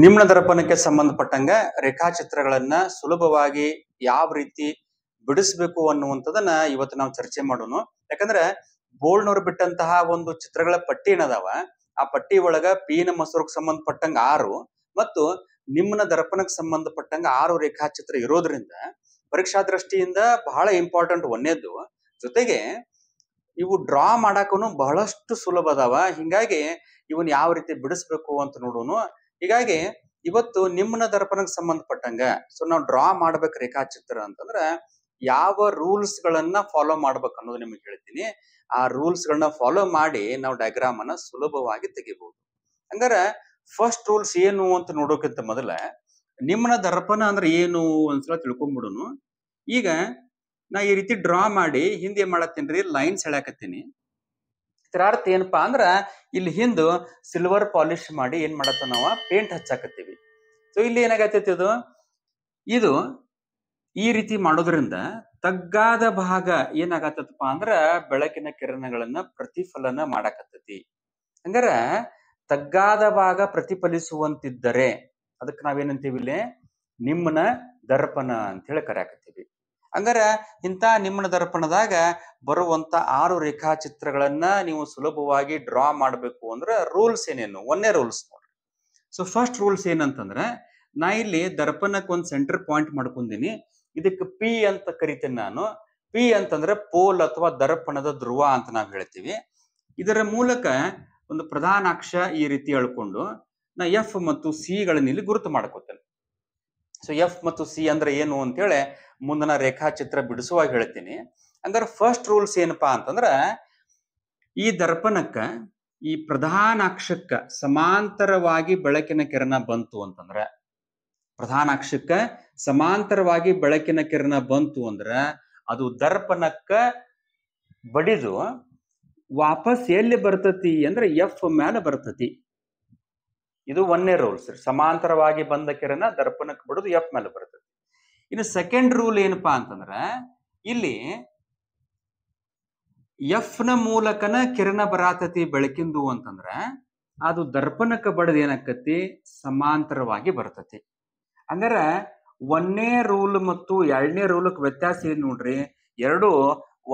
ನಿಮ್ನ ದರ್ಪಣಕ್ಕೆ ಸಂಬಂಧಪಟ್ಟಂಗ ರೇಖಾಚಿತ್ರಗಳನ್ನ ಸುಲಭವಾಗಿ ಯಾವ ರೀತಿ ಬಿಡಿಸ್ಬೇಕು ಅನ್ನುವಂಥದನ್ನ ಇವತ್ತು ನಾವು ಚರ್ಚೆ ಮಾಡೋಣ. ಯಾಕಂದ್ರೆ ಬೋಲ್ಡ್ನವ್ರು ಬಿಟ್ಟಂತಹ ಒಂದು ಚಿತ್ರಗಳ ಪಟ್ಟಿ ಏನದಾವ, ಆ ಪಟ್ಟಿ ಒಳಗ ಪೀನ ಮಸೂರಕ್ಕೆ ಸಂಬಂಧಪಟ್ಟಂಗ 6 ಮತ್ತು ನಿಮ್ನ ದರ್ಪಣಕ್ಕೆ ಸಂಬಂಧಪಟ್ಟಂಗ 6 ರೇಖಾಚಿತ್ರ ಇರೋದ್ರಿಂದ ಪರೀಕ್ಷಾ ದೃಷ್ಟಿಯಿಂದ ಬಹಳ ಇಂಪಾರ್ಟೆಂಟ್ ಒಂದೇದ್ದು. ಜೊತೆಗೆ ಇವು ಡ್ರಾ ಮಾಡಾಕನು ಬಹಳಷ್ಟು ಸುಲಭ ಅದಾವ. ಹಿಂಗಾಗಿ ಇವನ್ ಯಾವ ರೀತಿ ಬಿಡಿಸ್ಬೇಕು ಅಂತ ನೋಡೋಣ. ಹೀಗಾಗಿ ಇವತ್ತು ನಿಮ್ನ ದರ್ಪಣಕ್ಕೆ ಸಂಬಂಧಪಟ್ಟಂಗ ನಾವು ಡ್ರಾ ಮಾಡ್ಬೇಕು ರೇಖಾಚಿತ್ರ ಅಂತಂದ್ರ ಯಾವ ರೂಲ್ಸ್ ಗಳನ್ನ ಫಾಲೋ ಮಾಡ್ಬೇಕು ಅನ್ನೋದು ನಿಮಗೆ ಹೇಳ್ತೀನಿ. ಆ ರೂಲ್ಸ್ ಗಳನ್ನ ಫಾಲೋ ಮಾಡಿ ನಾವು ಡಯಾಗ್ರಾಮ್ ಅನ್ನ ಸುಲಭವಾಗಿ ತೆಗಿಬಹುದು. ಹಂಗಾರ ಫಸ್ಟ್ ರೂಲ್ಸ್ ಏನು ಅಂತ ನೋಡೋಕ್ಕಿಂತ ಮೊದಲ ನಿಮ್ನ ದರ್ಪಣ ಅಂದ್ರೆ ಏನು ಒಂದ್ಸಲ ತಿಳ್ಕೊಂಡ್ಬಿಡುನು. ಈಗ ನಾ ಈ ರೀತಿ ಡ್ರಾ ಮಾಡಿ ಹಿಂದೆ ಏನ್ ಮಾಡತ್ತೀನ್ರಿ, ಲೈನ್ಸ್ ಎಳ್ಯಾಕತ್ತೀನಿ. ಇದರ ಅರ್ಥ ಏನಪ್ಪಾ ಅಂದ್ರ ಇಲ್ಲಿ ಹಿಂದ ಸಿಲ್ವರ್ ಪಾಲಿಶ್ ಮಾಡಿ ಏನ್ ಮಾಡತ್ತ ನಾವ ಪೇಂಟ್ ಹಚ್ಚಾಕತ್ತೀವಿ. ಸೊ ಇಲ್ಲಿ ಏನಾಗತ್ತೈತಿ, ಇದು ಈ ರೀತಿ ಮಾಡೋದ್ರಿಂದ ತಗ್ಗಾದ ಭಾಗ ಏನಾಗತ್ತಪ್ಪ ಅಂದ್ರ ಬೆಳಕಿನ ಕಿರಣಗಳನ್ನ ಪ್ರತಿಫಲನ ಮಾಡಾಕತ್ತೈತಿ. ಹಂಗಾರ ತಗ್ಗಾದ ಭಾಗ ಪ್ರತಿಫಲಿಸುವಂತಿದ್ದರೆ ಅದಕ್ಕೆ ನಾವೇನಂತೀವಿ ಇಲ್ಲಿ ನಿಮ್ನ ದರ್ಪಣ ಅಂತ ಹೇಳಿ ಕರೆಯಾಕತ್ತೀವಿ. ಹಂಗಾರ ಇಂಥ ನಿಮ್ನ ದರ್ಪಣದಾಗ ಬರುವಂತ 6 ರೇಖಾಚಿತ್ರಗಳನ್ನ ನೀವು ಸುಲಭವಾಗಿ ಡ್ರಾ ಮಾಡ್ಬೇಕು ಅಂದ್ರ ರೂಲ್ಸ್ ಏನೇನು, ಒಂದೇ ರೂಲ್ಸ್ ನೋಡ್ರಿ. ಸೊ ಫಸ್ಟ್ ರೂಲ್ಸ್ ಏನಂತಂದ್ರ, ನಾ ಇಲ್ಲಿ ದರ್ಪಣಕ್ಕೆ ಒಂದು ಸೆಂಟರ್ ಪಾಯಿಂಟ್ ಮಾಡ್ಕೊಂಡಿನಿ. ಇದಕ್ಕೆ ಪಿ ಅಂತ ಕರಿತೇನೆ ನಾನು. ಪಿ ಅಂತಂದ್ರೆ ಪೋಲ್ ಅಥವಾ ದರ್ಪಣದ ಧ್ರುವ ಅಂತ ನಾವ್ ಹೇಳ್ತೀವಿ. ಇದರ ಮೂಲಕ ಒಂದು ಪ್ರಧಾನ ಅಕ್ಷ ಈ ರೀತಿ ಎಳ್ಕೊಂಡು ನಾ ಎಫ್ ಮತ್ತು ಸಿ ಗಳನ್ನ ಇಲ್ಲಿ ಗುರುತು ಮಾಡ್ಕೋತೇನೆ. ಸೊ ಎಫ್ ಮತ್ತು ಸಿ ಅಂದ್ರೆ ಏನು ಅಂತೇಳಿ ಮುಂದಿನ ರೇಖಾಚಿತ್ರ ಬಿಡಿಸುವಾಗ ಹೇಳ್ತೀನಿ. ಹಂಗಾರೆ ಫಸ್ಟ್ ರೂಲ್ಸ್ ಏನಪ್ಪಾ ಅಂತಂದ್ರ, ಈ ದರ್ಪಣಕ್ಕ ಈ ಪ್ರಧಾನ ಅಕ್ಷಕ್ಕ ಸಮಾಂತರವಾಗಿ ಬೆಳಕಿನ ಕಿರಣ ಬಂತು ಅಂತಂದ್ರ, ಪ್ರಧಾನ ಅಕ್ಷಕ್ಕ ಸಮಾಂತರವಾಗಿ ಬೆಳಕಿನ ಕಿರಣ ಬಂತು ಅಂದ್ರ ಅದು ದರ್ಪಣಕ್ಕ ಬಡಿದು ವಾಪಸ್ ಎಲ್ಲಿ ಬರ್ತತಿ ಅಂದ್ರೆ ಎಫ್ ಮೇಲೆ ಬರ್ತತಿ. ಇದು ಒಂದೇ ರೂಲ್ಸ್. ಸಮಾಂತರವಾಗಿ ಬಂದ ಕಿರಣ ದರ್ಪಣಕ್ಕೆ ಬಡಿದು ಎಫ್ ಮೇಲೆ ಬರ್ತತಿ. ಇನ್ನು ಸೆಕೆಂಡ್ ರೂಲ್ ಏನಪ್ಪಾ ಅಂತಂದ್ರ, ಇಲ್ಲಿ ಎಫ್ ನ ಮೂಲಕನ ಕಿರಣ ಬರಾತತಿ ಬೆಳಕಿಂದು ಅಂತಂದ್ರ ಅದು ದರ್ಪಣಕ್ಕೆ ಬಡದ್ ಏನಾಕತಿ ಸಮಾಂತರವಾಗಿ ಬರ್ತತಿ. ಹಂಗಾರ ಒಂದನೇ ರೂಲ್ ಮತ್ತು ಎರಡನೇ ರೂಲಕ್ ವ್ಯತ್ಯಾಸ ಏನ್ ನೋಡ್ರಿ, ಎರಡು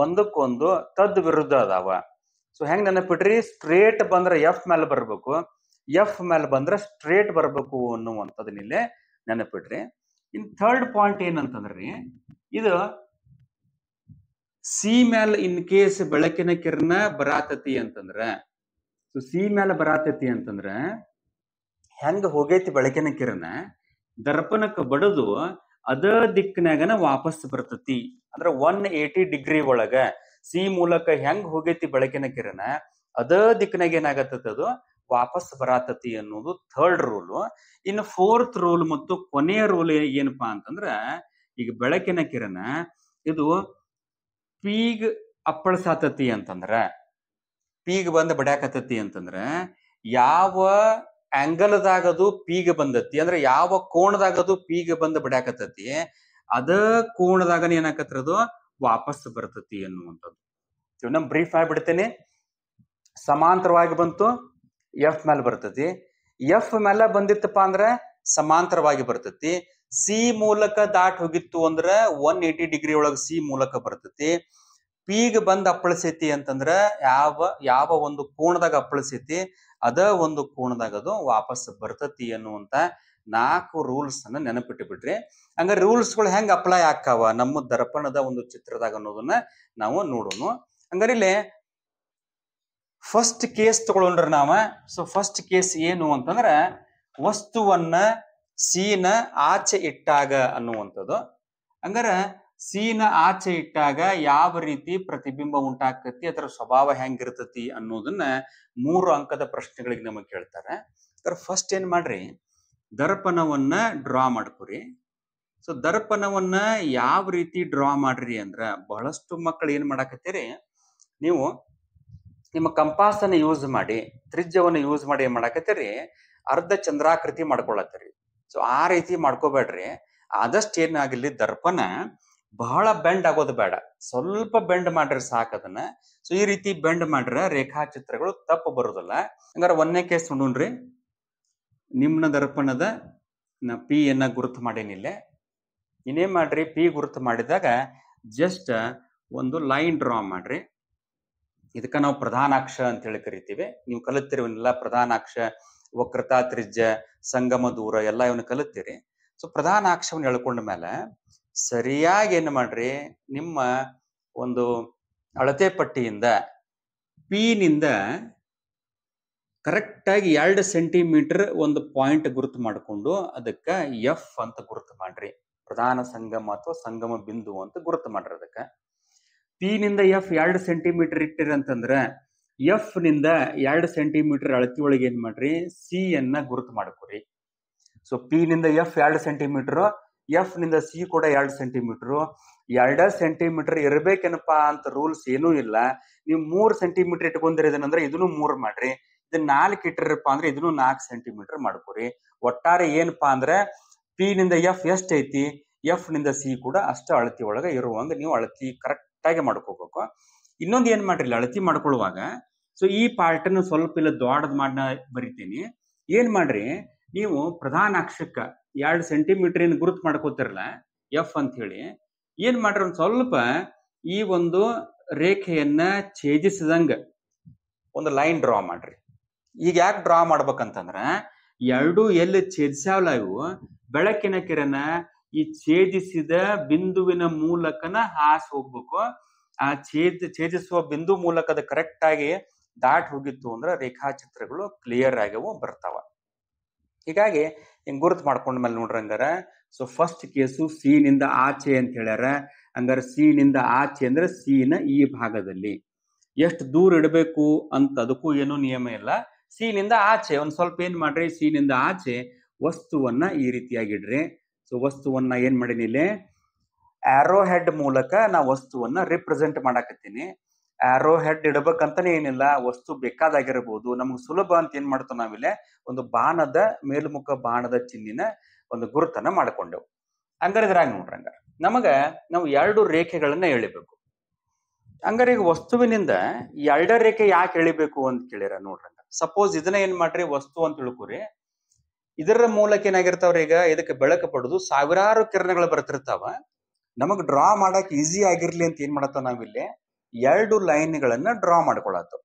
ಒಂದಕ್ಕೊಂದು ತದ್ ವಿರುದ್ಧ ಅದಾವ. ಸೊ ಹೆಂಗ್ ನೆನಪಿಡ್ರಿ, ಸ್ಟ್ರೇಟ್ ಬಂದ್ರೆ ಎಫ್ ಮೇಲೆ ಬರ್ಬೇಕು, ಎಫ್ ಮೇಲೆ ಬಂದ್ರೆ ಸ್ಟ್ರೇಟ್ ಬರ್ಬೇಕು ಅನ್ನುವಂಥದ್ದನ್ನ ಇಲ್ಲೇ ನೆನಪಿಡ್ರಿ. ಇನ್ ಥರ್ಡ್ ಪಾಯಿಂಟ್ ಏನಂತಂದ್ರಿ, ಇದು ಸಿ ಮೇಲೆ ಇನ್ ಕೇಸ್ ಬೆಳಕಿನ ಕಿರಣ ಬರಾತತಿ ಅಂತಂದ್ರ, ಸೊ ಸಿ ಮೇಲೆ ಬರಾತತಿ ಅಂತಂದ್ರ ಹೆಂಗ ಹೋಗೈತಿ ಬೆಳಕಿನ ಕಿರಣ ದರ್ಪಣಕ್ಕೆ ಬಡದು ಅದ ದಿಕ್ಕಿನಾಗನ ವಾಪಸ್ ಬರ್ತತಿ. ಅಂದ್ರ 180 ಡಿಗ್ರಿ ಒಳಗ ಸಿ ಮೂಲಕ ಹೆಂಗ್ ಹೋಗೈತಿ ಬೆಳಕಿನ ಕಿರಣ ಅದ ದಿಕ್ಕಿನಾಗ ಏನಾಗತ್ತದ ಅದು ವಾಪಸ್ ಬರಾತತಿ ಅನ್ನೋದು ಥರ್ಡ್ ರೂಲ್. ಇನ್ನು ಫೋರ್ತ್ ರೂಲ್ ಮತ್ತು ಕೊನೆಯ ರೂಲ್ ಏನಪ್ಪಾ ಅಂತಂದ್ರ, ಈಗ ಬೆಳಕಿನ ಕಿರಣ ಇದು ಪೀಗ್ ಅಪ್ಪಳಿಸಾತತಿ ಅಂತಂದ್ರ, ಪೀಗ್ ಬಂದ ಬಡ್ಯಾಕತತಿ ಅಂತಂದ್ರ ಯಾವ ಆಂಗಲ್ದಾಗದು ಪೀಗ ಬಂದತಿ ಅಂದ್ರೆ ಯಾವ ಕೋಣದಾಗದು ಪೀಗ ಬಂದ ಬಡ್ಯಾಕತತಿ ಅದ ಕೋಣದಾಗನ ಏನಾಕತ್ರದು ವಾಪಸ್ ಬರ್ತತಿ ಅನ್ನುವಂಥದ್ದು. ಇವನ್ನ ಬ್ರೀಫ್ ಆಗಿಬಿಡ್ತೇನೆ. ಸಮಾಂತರವಾಗಿ ಬಂತು ಎಫ್ ಮೇಲೆ ಬರ್ತತಿ, ಎಫ್ ಮೇಲೆ ಬಂದಿತ್ತಪ್ಪ ಅಂದ್ರ ಸಮಾಂತರವಾಗಿ ಬರ್ತತಿ. ಸಿ ಮೂಲಕ ದಾಟ್ ಹೋಗಿತ್ತು ಅಂದ್ರ 180 ಡಿಗ್ರಿ ಒಳಗ ಸಿ ಮೂಲಕ ಬರ್ತತಿ. ಪೀಗ್ ಬಂದ್ ಅಪ್ಪಳಿಸೈತಿ ಅಂತಂದ್ರ ಯಾವ ಒಂದು ಕೋಣದಾಗ ಅಪ್ಪಳಿಸೈತಿ ಅದ ಒಂದು ಕೋಣದಾಗ ಅದು ವಾಪಸ್ ಬರ್ತತಿ ಅನ್ನುವಂತ 4 ರೂಲ್ಸ್ ಅನ್ನ ನೆನಪಿಟ್ಟು ಬಿಡ್ರಿ. ಹಂಗ ರೂಲ್ಸ್ ಗಳು ಹೆಂಗ್ ಅಪ್ಲೈ ಆಕಾವ ನಮ್ಮ ದರ್ಪಣದ ಒಂದು ಚಿತ್ರದಾಗ ಅನ್ನೋದನ್ನ ನಾವು ನೋಡೋಣ. ಹಂಗಾರೆ ಇಲ್ಲಿ ಫಸ್ಟ್ ಕೇಸ್ ತಗೊಳ್ರಿ ನಾವ. ಸೊ ಫಸ್ಟ್ ಕೇಸ್ ಏನು ಅಂತಂದ್ರ, ವಸ್ತುವನ್ನ ಸೀನ ಆಚೆ ಇಟ್ಟಾಗ ಅನ್ನುವಂಥದ್ದು. ಹಂಗಾರ ಸೀನ ಆಚೆ ಇಟ್ಟಾಗ ಯಾವ ರೀತಿ ಪ್ರತಿಬಿಂಬ ಉಂಟಾಕತಿ, ಅದರ ಸ್ವಭಾವ ಹೆಂಗಿರ್ತತಿ ಅನ್ನೋದನ್ನ 3 ಅಂಕದ ಪ್ರಶ್ನೆಗಳಿಗೆ ನಮಗ್ ಕೇಳ್ತಾರೆ. ಫಸ್ಟ್ ಏನ್ ಮಾಡ್ರಿ, ದರ್ಪಣವನ್ನ ಡ್ರಾ ಮಾಡ್ಕೊರಿ. ಸೊ ದರ್ಪಣವನ್ನ ಯಾವ ರೀತಿ ಡ್ರಾ ಮಾಡ್ರಿ ಅಂದ್ರ, ಬಹಳಷ್ಟು ಮಕ್ಕಳು ಏನ್ ಮಾಡಾಕತ್ತೀರಿ, ನೀವು ನಿಮ್ಮ ಕಂಪಾಸ್ ಅನ್ನ ಯೂಸ್ ಮಾಡಿ ತ್ರಿಜ್ಯವನ್ನು ಯೂಸ್ ಮಾಡಿ ಏನ್ ಮಾಡಾಕತ್ತೀರಿ, ಅರ್ಧ ಚಂದ್ರಾಕೃತಿ ಮಾಡ್ಕೊಳತ್ತೀರಿ. ಸೊ ಆ ರೀತಿ ಮಾಡ್ಕೋಬೇಡ್ರಿ. ಆದಷ್ಟು ಏನಾಗಿರ್ಲಿ ದರ್ಪಣ ಬಹಳ ಬೆಂಡ್ ಆಗೋದು ಬೇಡ, ಸ್ವಲ್ಪ ಬೆಂಡ್ ಮಾಡ್ರಿ ಸಾಕದನ್ನ. ಸೊ ಈ ರೀತಿ ಬೆಂಡ್ ಮಾಡ್ರೆ ರೇಖಾಚಿತ್ರಗಳು ತಪ್ಪು ಬರೋದಿಲ್ಲ. ಹಂಗಾರೆ ಒಂದನೇ ಕೇಸ್ ನೋಡ್ರಿ, ನಿಮ್ನ ದರ್ಪಣದ ನಾ ಪಿ ಅನ್ನ ಗುರುತು ಮಾಡೇನಿಲ್ಲೇ. ಇನ್ನೇನ್ ಮಾಡ್ರಿ, ಪಿ ಗುರುತು ಮಾಡಿದಾಗ ಜಸ್ಟ್ ಒಂದು ಲೈನ್ ಡ್ರಾ ಮಾಡ್ರಿ. ಇದಕ್ಕ ನಾವು ಪ್ರಧಾನಾಕ್ಷ ಅಂತ ಹೇಳಿ ಕರಿತೀವಿ. ನೀವು ಕಲಿತಿರುವನ್ನೆಲ್ಲ ಪ್ರಧಾನಾಕ್ಷ, ವಕ್ರತಾ ತ್ರಿಜ್ಯ, ಸಂಗಮ ದೂರ ಎಲ್ಲ ಇವನ್ನ ಕಲಿತೀರಿ. ಸೊ ಪ್ರಧಾನಾಕ್ಷವನ್ನು ಎಳ್ಕೊಂಡ ಮೇಲೆ ಸರಿಯಾಗಿ ಏನ್ ಮಾಡ್ರಿ, ನಿಮ್ಮ ಒಂದು ಅಳತೆ ಪಟ್ಟಿಯಿಂದ ಪಿ ನಿಂದ ಕರೆಕ್ಟ್ ಆಗಿ 2 ಸೆಂಟಿಮೀಟರ್ ಒಂದು ಪಾಯಿಂಟ್ ಗುರುತು ಮಾಡಿಕೊಂಡು ಅದಕ್ಕ ಎಫ್ ಅಂತ ಗುರುತು ಮಾಡ್ರಿ. ಪ್ರಧಾನ ಸಂಗಮ ಅಥವಾ ಸಂಗಮ ಬಿಂದು ಅಂತ ಗುರುತು ಮಾಡ್ರಿ. ಅದಕ್ಕ ಪಿ ನಿಂದ ಎಫ್ 2 ಸೆಂಟಿಮೀಟರ್ ಇಟ್ಟಿರಿ ಅಂತಂದ್ರ ಎಫ್ ನಿಂದ 2 ಸೆಂಟಿಮೀಟರ್ ಅಳತಿ ಒಳಗೆ ಏನ್ ಮಾಡ್ರಿ, ಸಿ ಅನ್ನ ಗುರುತು ಮಾಡ್ಕೊರಿ. ಸೊ ಪಿ ನಿಂದ ಎಫ್ 2 ಸೆಂಟಿಮೀಟರ್, ಎಫ್ ನಿಂದ ಸಿ ಕೂಡ 2 ಸೆಂಟಿಮೀಟರ್. 2 ಸೆಂಟಿಮೀಟರ್ ಇರ್ಬೇಕೇನಪ್ಪಾ ಅಂತ ರೂಲ್ಸ್ ಏನೂ ಇಲ್ಲ. ನೀವು 3 ಸೆಂಟಿಮೀಟರ್ ಇಟ್ಕೊಂಡಿರಿ ಇದನ್ನಂದ್ರೆ ಇದನ್ನು 3 ಮಾಡ್ರಿ. ಇದನ್ನ 4 ಇಟ್ಟಿರಪ್ಪ ಅಂದ್ರೆ ಇದನ್ನು 4 ಸೆಂಟಿಮೀಟರ್ ಮಾಡ್ಕೊರಿ. ಒಟ್ಟಾರೆ ಏನಪ್ಪಾ ಅಂದ್ರೆ ಪಿ ನಿಂದ ಎಫ್ ಎಷ್ಟ್ ಐತಿ, ಎಫ್ ನಿಂದ ಸಿ ಕೂಡ ಅಷ್ಟ ಅಳತಿ ಒಳಗ ಇರುವಂಗ ನೀವು ಅಳತಿ ಕರೆಕ್ಟ್ ಆಗಿ ಮಾಡ್ಕೋಬೇಕು. ಇನ್ನೊಂದು ಏನ್ ಮಾಡ್ರಿ, ಅಳತಿ ಮಾಡ್ಕೊಳ್ಳುವಾಗ ಸೊ ಈ ಪಾರ್ಟ್ ಅನ್ನು ಸ್ವಲ್ಪ ಇಲ್ಲ ದೊಡ್ಡದ್ ಮಾಡ ಬರಿತೀನಿ. ಏನ್ ಮಾಡ್ರಿ, ನೀವು ಪ್ರಧಾನ ಅಕ್ಷಕ್ಕ 2 ಸೆಂಟಿಮೀಟರ್ ಏನ್ ಗುರುತು ಮಾಡ್ಕೋತಿರಲ್ಲ ಎಫ್ ಅಂತ ಹೇಳಿ, ಏನ್ ಮಾಡ್ರಿ, ಒಂದ್ ಸ್ವಲ್ಪ ಈ ಒಂದು ರೇಖೆಯನ್ನ ಛೇದಿಸಿದಂಗ ಒಂದು ಲೈನ್ ಡ್ರಾ ಮಾಡ್ರಿ. ಈಗ ಯಾಕೆ ಡ್ರಾ ಮಾಡ್ಬೇಕಂತಂದ್ರ, ಎರಡು ಎಲ್ಲಿ ಛೇದಿಸಾವಲ್ಲ ಇವು ಬೆಳಕಿನ ಕಿರಣ ಈ ಛೇದಿಸಿದ ಬಿಂದುವಿನ ಮೂಲಕನ ಹಾಸ್ ಹೋಗ್ಬೇಕು. ಆ ಛೇದಿಸುವ ಬಿಂದು ಮೂಲಕದ ಕರೆಕ್ಟ್ ಆಗಿ ದಾಟ್ ಹೋಗಿತ್ತು ಅಂದ್ರ ರೇಖಾಚಿತ್ರಗಳು ಕ್ಲಿಯರ್ ಆಗ್ಯವು ಬರ್ತಾವ. ಹೀಗಾಗಿ ಹಿಂಗ್ ಗುರುತು ಮಾಡ್ಕೊಂಡ ಮೇಲೆ ನೋಡ್ರಿ ಹಂಗಾರ. ಸೊ ಫಸ್ಟ್ ಕೇಸು ಸಿ ನಿಂದ ಆಚೆ ಅಂತ ಹೇಳ್ಯಾರ. ಹಂಗಾರ ಸಿ ನಿಂದ ಆಚೆ ಅಂದ್ರೆ ಸಿ ನ ಈ ಭಾಗದಲ್ಲಿ ಎಷ್ಟು ದೂರ ಇಡಬೇಕು ಅಂತ ಅದಕ್ಕೂ ಏನು ನಿಯಮ ಇಲ್ಲ. ಸಿ ನಿಂದ ಆಚೆ ಒಂದ್ ಸ್ವಲ್ಪ ಏನ್ ಮಾಡ್ರಿ, ಸಿ ನಿಂದ ಆಚೆ ವಸ್ತುವನ್ನ ಈ ರೀತಿಯಾಗಿ ಇಡ್ರಿ. ಸೊ ವಸ್ತುವನ್ನ ಏನ್ ಮಾಡೀನಿ, ಇಲ್ಲಿ ಆರೋ ಹೆಡ್ ಮೂಲಕ ನಾ ವಸ್ತುವನ್ನ ರಿಪ್ರೆಸೆಂಟ್ ಮಾಡಾಕತ್ತೀನಿ. ಆರೋ ಹೆಡ್ ಇಡಬೇಕಂತಾನೆ ಏನಿಲ್ಲ, ವಸ್ತು ಬೇಕಾದಾಗಿರಬಹುದು. ನಮ್ಗೆ ಸುಲಭ ಅಂತ ಏನ್ ಮಾಡ್ತಾವ ನಾವಿಲ್ಲಿ ಒಂದು ಬಾಣದ ಮೇಲ್ಮುಖ ಬಾಣದ ಚಿಹ್ನಿನ ಒಂದು ಗುರುತನ್ನ ಮಾಡ್ಕೊಂಡೆವು. ಹಂಗಾರೆ ಇದ್ರಾಗ ನೋಡ್ರಿ, ಹಂಗಾರ ನಾವು 2 ರೇಖೆಗಳನ್ನ ಎಳಿಬೇಕು. ಹಂಗಾರೆ ಈಗ ವಸ್ತುವಿನಿಂದ 2 ರೇಖೆ ಯಾಕೆ ಎಳಿಬೇಕು ಅಂತ ಕೇಳಿರ ನೋಡ್ರಿ. ಸಪೋಸ್ ಇದನ್ನ ಏನ್ ಮಾಡ್ರಿ, ವಸ್ತು ಅಂತ ತಿಳ್ಕೊರಿ. ಇದರ ಮೂಲಕ ಏನಾಗಿರ್ತಾವ್ರಿ, ಈಗ ಇದಕ್ಕೆ ಬೆಳಕು ಪಡೆದು ಸಾವಿರಾರು ಕಿರಣಗಳು ಬರ್ತಿರ್ತಾವ. ನಮಗ್ ಡ್ರಾ ಮಾಡಕ್ ಈಸಿ ಆಗಿರ್ಲಿ ಅಂತ ಏನ್ ಮಾಡತ್ತಾವ ನಾವಿಲ್ಲಿ 2 ಲೈನ್ಗಳನ್ನ ಡ್ರಾ ಮಾಡ್ಕೊಳತ್ತವ.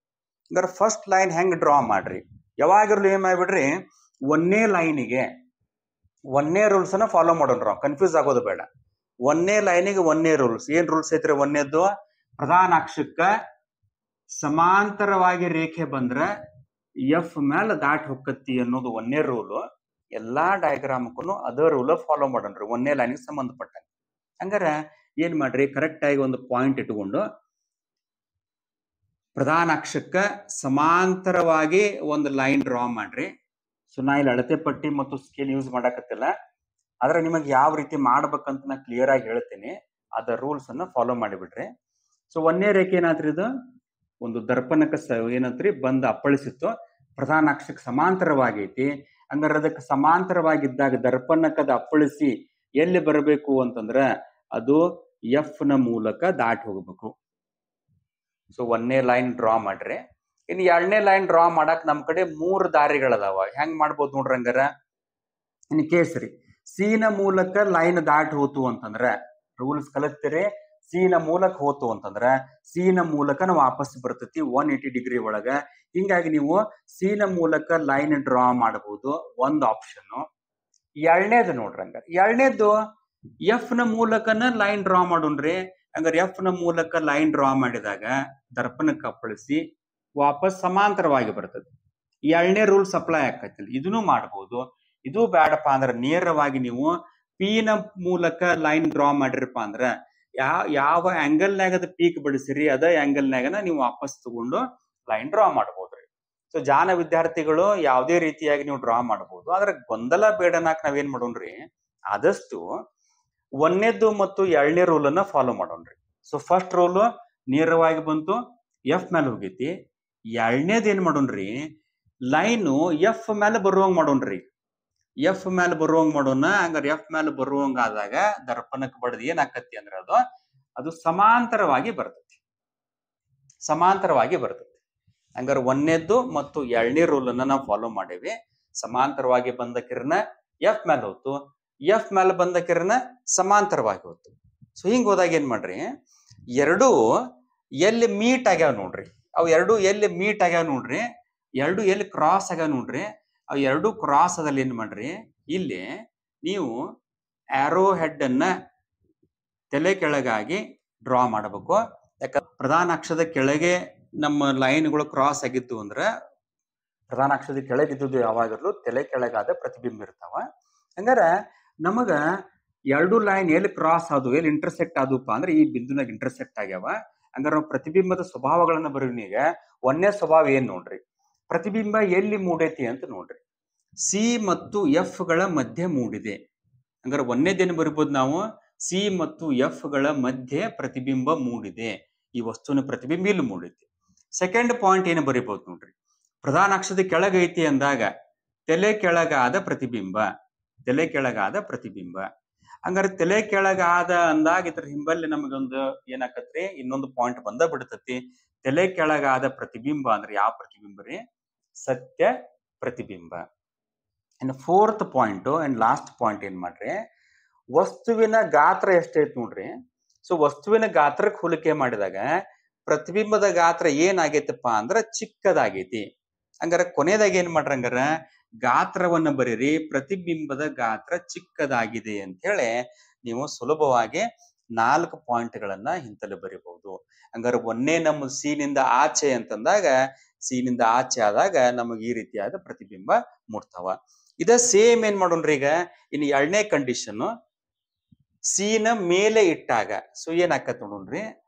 ಹಂಗಾರೆ ಫಸ್ಟ್ ಲೈನ್ ಹೆಂಗ್ ಡ್ರಾ ಮಾಡ್ರಿ, ಯಾವಾಗಿರ್ಲು ಏನ್ ಮಾಡ್ಬಿಡ್ರಿ, ಒಂದೇ ಲೈನಿಗೆ ಒಂದೇ ರೂಲ್ಸ್ ಅನ್ನ ಫಾಲೋ ಮಾಡೋಣ. ಕನ್ಫ್ಯೂಸ್ ಆಗೋದು ಬೇಡ. ಒಂದೇ ಲೈನಿಗೆ ಒಂದೇ ರೂಲ್ಸ್. ಏನ್ ರೂಲ್ಸ್ ಐತ್ರಿ, ಒಂದೇದ್ದು ಪ್ರಧಾನ ಅಕ್ಷಕ್ಕ ಸಮಾಂತರವಾಗಿ ರೇಖೆ ಬಂದ್ರ ಎಫ್ ಮೇಲೆ ದಾಟ್ ಹೊಕ್ಕತ್ತಿ ಅನ್ನೋದು ಒಂದೇ ರೂಲ್. ಎಲ್ಲಾ ಡಯಾಗ್ರಾಮ್ಗೂ ಅದೇ ರೂಲ್ ಫಾಲೋ ಮಾಡೋಣ್ರಿ, ಒಂದೇ ಲೈನ್ಗೆ ಸಂಬಂಧಪಟ್ಟಂಗೆ. ಹಂಗಾರ ಏನ್ ಮಾಡ್ರಿ, ಕರೆಕ್ಟ್ ಆಗಿ ಒಂದು ಪಾಯಿಂಟ್ ಇಟ್ಕೊಂಡು ಪ್ರಧಾನ ಅಕ್ಷಕ್ಕ ಸಮಾಂತರವಾಗಿ ಒಂದು ಲೈನ್ ಡ್ರಾ ಮಾಡ್ರಿ. ಸೊ ನಾ ಇಲ್ಲಿ ಅಳತೆ ಪಟ್ಟಿ ಮತ್ತು ಸ್ಕೇಲ್ ಯೂಸ್ ಮಾಡಾಕತ್ತಿಲ್ಲ, ಆದ್ರೆ ನಿಮಗೆ ಯಾವ ರೀತಿ ಮಾಡ್ಬೇಕಂತ ನಾ ಕ್ಲಿಯರ್ ಆಗಿ ಹೇಳ್ತೀನಿ. ಅದ ರೂಲ್ಸ್ ಅನ್ನ ಫಾಲೋ ಮಾಡಿಬಿಡ್ರಿ. ಸೊ ಒಂದೇ ರೇಖೆ ಏನಾದ್ರಿ, ಇದು ಒಂದು ದರ್ಪಣಕ್ಕೆ ಏನಂತ್ರಿ ಬಂದು ಅಪ್ಪಳಿಸಿತ್ತು, ಪ್ರಧಾನ ಅಕ್ಷಕ್ಕೆ ಸಮಾಂತರವಾಗೈತಿ. ಹಂಗಾರೆ ಅದಕ್ಕೆ ಸಮಾಂತರವಾಗಿದ್ದಾಗ ದರ್ಪಣಕ್ಕದ ಅಪ್ಪಳಿಸಿ ಎಲ್ಲಿ ಬರಬೇಕು ಅಂತಂದ್ರ ಅದು ಎಫ್ ನ ಮೂಲಕ ದಾಟಿ ಹೋಗ್ಬೇಕು. ಸೊ ಒಂದೇ ಲೈನ್ ಡ್ರಾ ಮಾಡ್ರಿ. ಇನ್ನು 2ನೇ ಲೈನ್ ಡ್ರಾ ಮಾಡಕ್ ನಮ್ ಕಡೆ 3 ದಾರಿಗಳದಾವ. ಹೆಂಗ್ ಮಾಡ್ಬೋದು ನೋಡ್ರಿ. ಹಂಗಾರ ಇನ್ ಕೇಸ್ರಿ ಸಿ ನ ಮೂಲಕ ಲೈನ್ ದಾಟಿ ಹೋತು ಅಂತಂದ್ರ ರೂಲ್ಸ್ ಕಲಿಸ್ತೀರಿ. ಸಿ ನ ಮೂಲಕ ಹೋತು ಅಂತಂದ್ರ ಸಿ ನ ಮೂಲಕ ನಾವು ವಾಪಸ್ ಬರ್ತೈತಿ 180 ಡಿಗ್ರಿ ಒಳಗ. ಹಿಂಗಾಗಿ ನೀವು ಸಿ ನ ಮೂಲಕ ಲೈನ್ ಡ್ರಾ ಮಾಡಬಹುದು, ಒಂದು ಆಪ್ಷನ್. 2ನೇದು ನೋಡ್ರಿ, ಹಂಗಾರ 2ನೇದು ಎಫ್ ನ ಮೂಲಕನ ಲೈನ್ ಡ್ರಾ ಮಾಡೋಣ್ರಿ. ಹಂಗಾರೆ ಎಫ್ ನ ಮೂಲಕ ಲೈನ್ ಡ್ರಾ ಮಾಡಿದಾಗ ದರ್ಪಣಕ್ಕೆ ಅಪ್ಪಳಿಸಿ ವಾಪಸ್ ಸಮಾಂತರವಾಗಿ ಬರ್ತದೆ. 2ನೇ ರೂಲ್ಸ್ ಅಪ್ಲೈ ಆಕೈತಿ. ಇದನ್ನು ಮಾಡಬಹುದು. ಇದು ಬೇಡಪ್ಪ ಅಂದ್ರೆ ನೇರವಾಗಿ ನೀವು ಪಿ ನ ಮೂಲಕ ಲೈನ್ ಡ್ರಾ ಮಾಡಿರಪ್ಪ ಅಂದ್ರ ಯಾವ ಆಂಗಲ್ನಾಗ ಅದ ಪೀಕ್ ಬಿಡಿಸಿರಿ ಅದ ಆಂಗಲ್ನಾಗನ ನೀವು ವಾಪಸ್ ತಗೊಂಡು ಲೈನ್ ಡ್ರಾ ಮಾಡಬಹುದ್ರಿ. ಸೊ ಜಾನ ವಿದ್ಯಾರ್ಥಿಗಳು ಯಾವುದೇ ರೀತಿಯಾಗಿ ನೀವು ಡ್ರಾ ಮಾಡಬಹುದು. ಆದ್ರೆ ಗೊಂದಲ ಬೇಡನಾಕ್ ನಾವೇನ್ ಮಾಡೋಣ್ರಿ, ಆದಷ್ಟು 1ನೇದು ಮತ್ತು 2ನೇ ರೂಲ್ ಅನ್ನ ಫಾಲೋ ಮಾಡೋಣ್ರಿ. ಸೊ ಫಸ್ಟ್ ರೂಲ್ ನೇರವಾಗಿ ಬಂತು, ಎಫ್ ಮೇಲೆ ಹೋಗೈತಿ. 2ನೇದು ಏನ್ ಮಾಡೋಣ್ರಿ, ಲೈನು ಎಫ್ ಮೇಲೆ ಬರುವಂಗ್ ಮಾಡೋಣ್ರಿ. ಎಫ್ ಮೇಲೆ ಬರುವಂಗ್ ಮಾಡೋಣ. ಹಂಗಾರೆ ಎಫ್ ಮೇಲೆ ಬರುವಂಗ ಆದಾಗ ದರ್ಪಣಕ್ಕೆ ಬಡದ್ ಏನಾಕತಿ ಅಂದ್ರೆ ಅದು ಸಮಾಂತರವಾಗಿ ಬರ್ತೈತಿ. ಹಂಗಾರೆ 1ನೇದು ಮತ್ತು 2ನೇ ರೂಲ್ ಅನ್ನ ನಾವು ಫಾಲೋ ಮಾಡೇವಿ. ಸಮಾಂತರವಾಗಿ ಬಂದ ಕಿರಣ ಎಫ್ ಮೇಲೆ ಹೋತು, ಎಫ್ ಮೇಲೆ ಬಂದ ಕಿರಣ ಸಮಾಂತರವಾಗಿ ಹೋತು. ಸೊ ಹಿಂಗ್ ಹೋದಾಗ ಏನ್ ಮಾಡ್ರಿ, ಎರಡು ಎಲ್ಲಿ ಮೀಟ್ ಆಗ್ಯಾವ ನೋಡ್ರಿ, ಅವು ಎರಡು ಎಲ್ಲಿ ಮೀಟ್ ಆಗ್ಯಾವ ನೋಡ್ರಿ, ಎರಡು ಎಲ್ಲಿ ಕ್ರಾಸ್ ಆಗ್ಯಾವ ನೋಡ್ರಿ, ಅವು ಎರಡು ಕ್ರಾಸ್ ಅದಲ್ಲಿ ಏನ್ ಮಾಡ್ರಿ, ಇಲ್ಲಿ ನೀವು ಆರೋ ಹೆಡ್ ಅನ್ನ ತಲೆ ಕೆಳಗಾಗಿ ಡ್ರಾ ಮಾಡಬೇಕು. ಯಾಕ ಪ್ರಧಾನ ಅಕ್ಷದ ಕೆಳಗೆ ನಮ್ಮ ಲೈನ್ಗಳು ಕ್ರಾಸ್ ಆಗಿದ್ದು ಅಂದ್ರೆ ಪ್ರಧಾನ ಅಕ್ಷದ ಕೆಳಗಿದ್ದು ಯಾವಾಗಲೂ ತಲೆ ಕೆಳಗಾದ ಪ್ರತಿಬಿಂಬ ಇರ್ತಾವ. ಹಂಗಾರ ನಮಗ ಎರಡು ಲೈನ್ ಎಲ್ಲಿ ಕ್ರಾಸ್ ಆದವು, ಎಲ್ಲಿ ಇಂಟರ್ಸೆಕ್ಟ್ ಆದವಪ್ಪ ಅಂದ್ರೆ ಈ ಬಿಂದುನಾಗ ಇಂಟರ್ಸೆಕ್ಟ್ ಆಗ್ಯಾವ. ಹಂಗಾರ ನಾವು ಪ್ರತಿಬಿಂಬದ ಸ್ವಭಾವಗಳನ್ನ ಬರೀ ಈಗ ಒಂದೇ ಸ್ವಭಾವ ಏನ್ ನೋಡ್ರಿ, ಪ್ರತಿಬಿಂಬ ಎಲ್ಲಿ ಮೂಡೈತಿ ಅಂತ ನೋಡ್ರಿ, ಸಿ ಮತ್ತು ಎಫ್ ಗಳ ಮಧ್ಯೆ ಮೂಡಿದೆ. ಹಂಗಾರೆ ಒಂದೇದೇನು ಬರಿಬಹುದು ನಾವು, ಸಿ ಮತ್ತು ಎಫ್ ಗಳ ಮಧ್ಯೆ ಪ್ರತಿಬಿಂಬ ಮೂಡಿದೆ, ಈ ವಸ್ತುವಿನ ಪ್ರತಿಬಿಂಬ ಇಲ್ಲಿ ಮೂಡೈತಿ. ಸೆಕೆಂಡ್ ಪಾಯಿಂಟ್ ಏನು ಬರಿಬಹುದು ನೋಡ್ರಿ, ಪ್ರಧಾನ ಅಕ್ಷದ ಕೆಳಗೈತಿ ಅಂದಾಗ ತಲೆ ಕೆಳಗಾದ ಪ್ರತಿಬಿಂಬ, ತಲೆ ಕೆಳಗಾದ ಪ್ರತಿಬಿಂಬ. ಹಂಗಾರೆ ತಲೆ ಕೆಳಗಾದ ಅಂದಾಗ ಇದ್ರ ಹಿಂಬಲ್ಲಿ ನಮಗೊಂದು ಏನಾಕತ್ರಿ, ಇನ್ನೊಂದು ಪಾಯಿಂಟ್ ಬಂದ ಬಿಡ್ತತಿ. ತಲೆ ಕೆಳಗಾದ ಪ್ರತಿಬಿಂಬ ಅಂದ್ರೆ ಯಾವ ಪ್ರತಿಬಿಂಬ ರೀ, ಸತ್ಯ ಪ್ರತಿಬಿಂಬ. ಇನ್ನು fourth point and last point ಏನ್ ಮಾಡ್ರಿ, ವಸ್ತುವಿನ ಗಾತ್ರ ಎಷ್ಟೈತಿ ನೋಡ್ರಿ. ಸೊ ವಸ್ತುವಿನ ಗಾತ್ರಕ್ಕೆ ಹೋಲಿಕೆ ಮಾಡಿದಾಗ ಪ್ರತಿಬಿಂಬದ ಗಾತ್ರ ಏನಾಗೈತಪ್ಪ ಅಂದ್ರ ಚಿಕ್ಕದಾಗೈತಿ. ಹಂಗಾರ ಕೊನೆಯದಾಗ ಏನ್ ಮಾಡ್ರಿ, ಹಂಗಾರ ಗಾತ್ರವನ್ನ ಬರೀರಿ, ಪ್ರತಿಬಿಂಬದ ಗಾತ್ರ ಚಿಕ್ಕದಾಗಿದೆ ಅಂತ ಹೇಳಿ ನೀವು ಸುಲಭವಾಗಿ 4 ಪಾಯಿಂಟ್ಗಳನ್ನ ಇಂತಲ್ಲಿ ಬರೀಬಹುದು. ಹಂಗಾರೆ ಒಂದೇ ನಮ್ಮ ಸಿ ನಿಂದ ಆಚೆ ಅಂತಂದಾಗ, ಸಿ ನಿಂದ ಆಚೆ ಆದಾಗ ನಮಗೆ ಈ ರೀತಿಯಾದ ಪ್ರತಿಬಿಂಬ ಮೂಡ್ತಾವ. ಇದ ಸೇಮ್ ಏನ್ ಮಾಡೋಣ್ರಿ ಈಗ, ಇನ್ನು ಎರಡನೇ ಕಂಡೀಷನ್ ಸಿ ನ ಮೇಲೆ ಇಟ್ಟಾಗ. ಸೊ ಏನಾಕತ್ ನೋಡ್ರಿ,